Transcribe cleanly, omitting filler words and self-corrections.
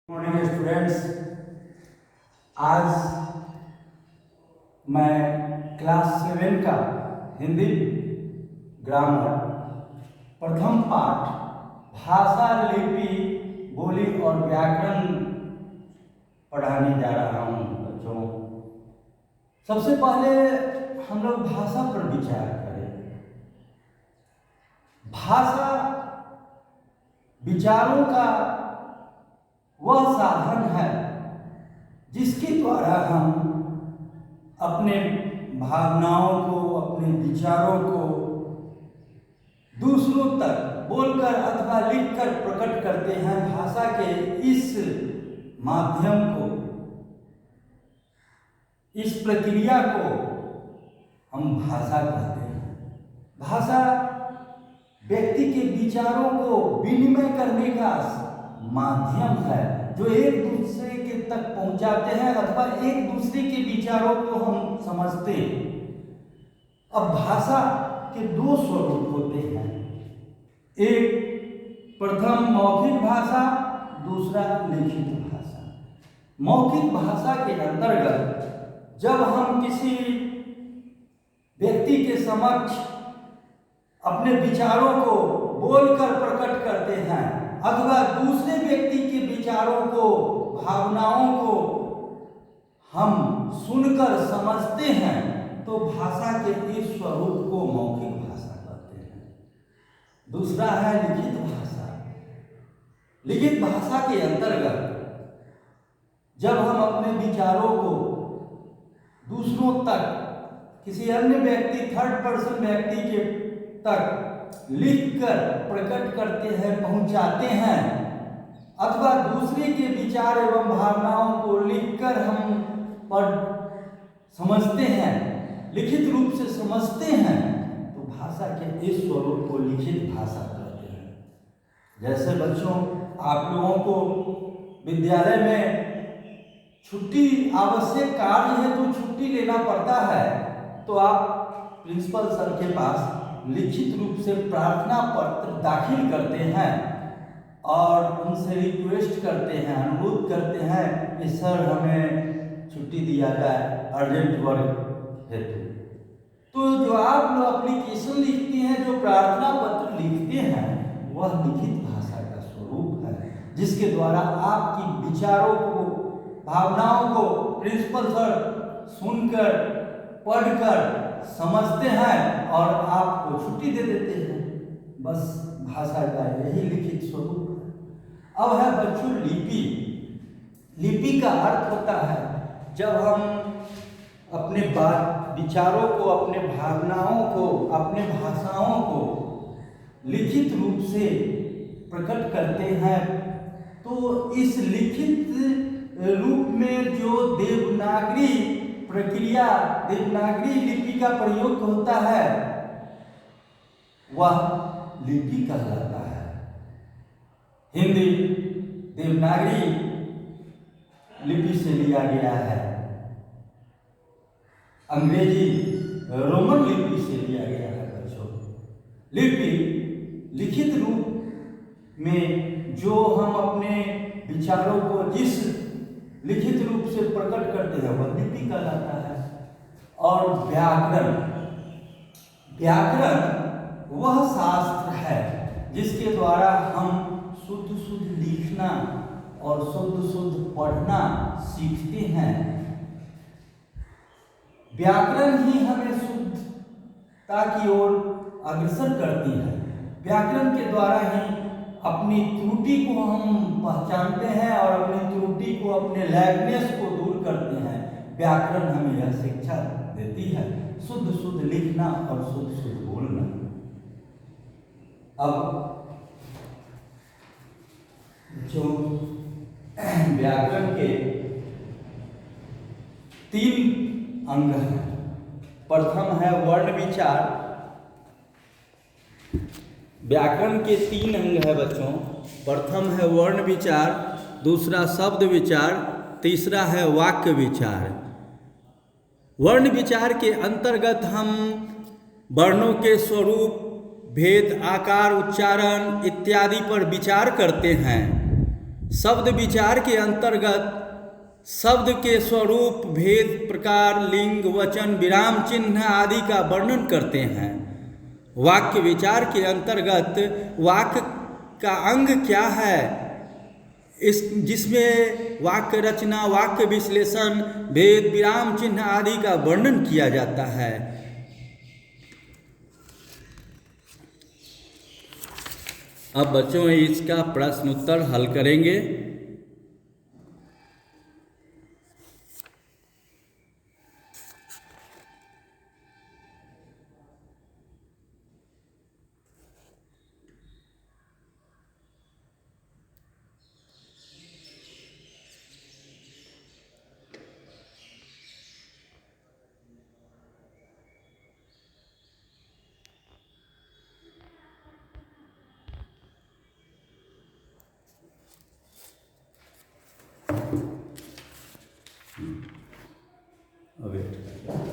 Morning students, आज मैं class 7 का हिंदी ग्रामर प्रथम पाठ भाषा, लिपि, बोली और व्याकरण पढ़ाने जा रहा हूँ बच्चों। सबसे पहले हम लोग भाषा पर विचार करें। भाषा विचारों का वह साधन है जिसके द्वारा हम अपने भावनाओं को, अपने विचारों को दूसरों तक बोलकर अथवा लिखकर प्रकट करते हैं। भाषा के इस माध्यम को, इस प्रक्रिया को हम भाषा कहते हैं। भाषा व्यक्ति के विचारों को विनिमय करने का माध्यम है जो एक दूसरे के तक पहुंचाते हैं अथवा एक दूसरे के विचारों को हम समझते हैं। अब भाषा के दो स्वरूप होते हैं, एक प्रथम मौखिक भाषा, दूसरा लिखित भाषा। मौखिक भाषा के अंतर्गत जब हम किसी व्यक्ति के समक्ष अपने विचारों को बोलकर प्रकट करते हैं अथवा दूसरे व्यक्ति के विचारों को, भावनाओं को हम सुनकर समझते हैं तो भाषा के इस स्वरूप को मौखिक भाषा कहते हैं। दूसरा है लिखित भाषा। लिखित भाषा के अंतर्गत जब हम अपने विचारों को दूसरों तक, किसी अन्य व्यक्ति, थर्ड पर्सन व्यक्ति के तक लिखकर प्रकट करते हैं, पहुंचाते हैं अथवा दूसरे के विचार एवं भावनाओं को लिखकर हम पढ़ समझते हैं, लिखित रूप से समझते हैं, तो भाषा के इस स्वरूप को लिखित भाषा कहते हैं। जैसे बच्चों, आप लोगों को विद्यालय में छुट्टी आवश्यक कार्य है तो छुट्टी लेना पड़ता है, तो आप प्रिंसिपल सर के पास लिखित रूप से प्रार्थना पत्र दाखिल करते हैं और उनसे रिक्वेस्ट करते हैं, अनुरोध करते हैं कि सर हमें छुट्टी दिया जाए अर्जेंट वर्क हेतु। तो जो आप लोग एप्लीकेशन लिखते हैं, जो प्रार्थना पत्र लिखते हैं, वह लिखित भाषा का स्वरूप है जिसके द्वारा आपकी विचारों को, भावनाओं को प्रिंसिपल सर सुनकर, पढ़कर समझते हैं और आपको छुट्टी दे देते हैं। बस भाषा का यही लिखित स्वरूप है। अब है बच्चों लिपि। लिपि का अर्थ होता है जब हम अपने विचारों को, अपने भावनाओं को, अपने भाषाओं को लिखित रूप से प्रकट करते हैं, तो इस लिखित रूप में जो देवनागरी प्रक्रिया, देवनागरी लिपि का प्रयोग होता है वह लिपि कहलाता है। हिंदी देवनागरी लिपि से लिया गया है, अंग्रेजी रोमन लिपि से लिया गया है बच्चों। लिपि लिखित रूप में जो हम अपने विचारों को जिस लिखित रूप से प्रकट करते हैं वह लिपि कहलाता है। और व्याकरण, व्याकरण वह शास्त्र है जिसके द्वारा हम शुद्ध शुद्ध लिखना और शुद्ध शुद्ध पढ़ना सीखते हैं। व्याकरण ही हमें शुद्धता की ओर अग्रसर करती है। व्याकरण के द्वारा ही अपनी त्रुटि को हम पहचानते हैं और अपनी त्रुटि को, अपने लैगनेस को दूर करते हैं। व्याकरण हमें यह शिक्षा देती है शुद्ध शुद्ध लिखना और शुद्ध शुद्ध बोलना। अब जो व्याकरण के 3 अंग हैं। प्रथम है वर्ण विचार। व्याकरण के 3 अंग है बच्चों। प्रथम है वर्ण विचार, दूसरा शब्द विचार, तीसरा है वाक्य विचार। वर्ण विचार के अंतर्गत हम वर्णों के स्वरूप, भेद, आकार, उच्चारण इत्यादि पर विचार करते हैं। शब्द विचार के अंतर्गत शब्द के स्वरूप, भेद, प्रकार, लिंग, वचन, विराम चिन्ह आदि का वर्णन करते हैं। वाक्य विचार के अंतर्गत वाक्य का अंग क्या है, जिसमें वाक्य रचना, वाक्य विश्लेषण, भेद, विराम चिन्ह आदि का वर्णन किया जाता है। अब बच्चों इसका प्रश्न उत्तर हल करेंगे। वेट